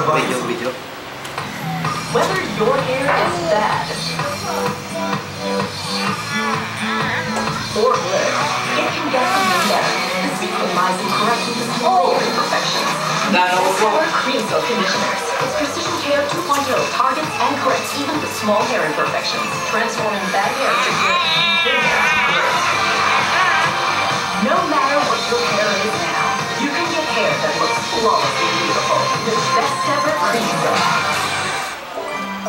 Video. Whether your hair is bad or good, it can get even better. The secret lies in correcting the small hair imperfections. Stellar Cream Soap Conditioners. Its Precision Care 2.0 targets and corrects even the small hair imperfections, transforming bad hair to good and good hair to great. No matter what your hair is now, you can get hair that looks flawlessly beautiful with best ever cream soap.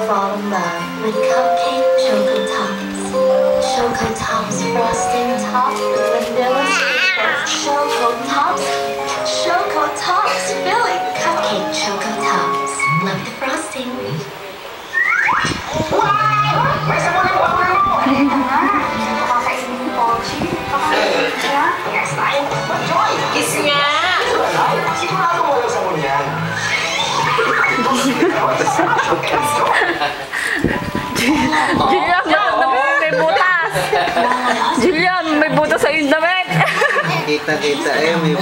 Fall in love with Cupcake Choco Tops. Choco Tops frosting topped with vanilla sprinkles. Choco Tops. Choco Tops filling. Cupcake Choco Tops. Love the frosting. Kiss nga! Sigurado mo yung sabon yan. Julian, may butas! Julian, may butas sa yung damit! Kita may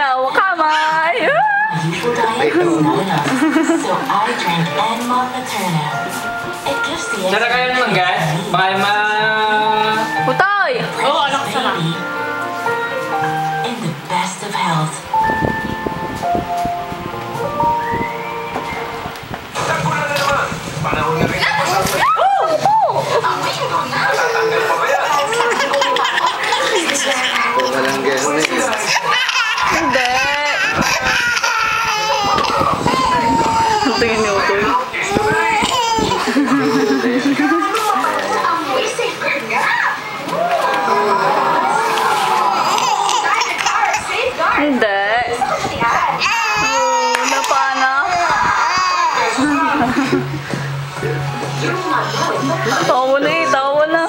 Yawa kamay! So I drank Enma Paterno. It gives the Sana kayo naman guys, baka Putoy! Oo, anak ko sana. In the best of health. Tagpunan na naman. Panahon na rin. Matatanggal pa ba yan? walang gano'n eh. Hindi! Ang tingin ni Utoy. Hindi. Napana. Tawa na eh, tawa na.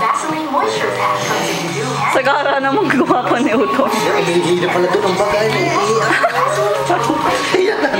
Vaseline Moisture Pack comes in new hair. Sagara naman gawa pa ni Utoy. Hindi na pala ito ng bagay. Iyan na.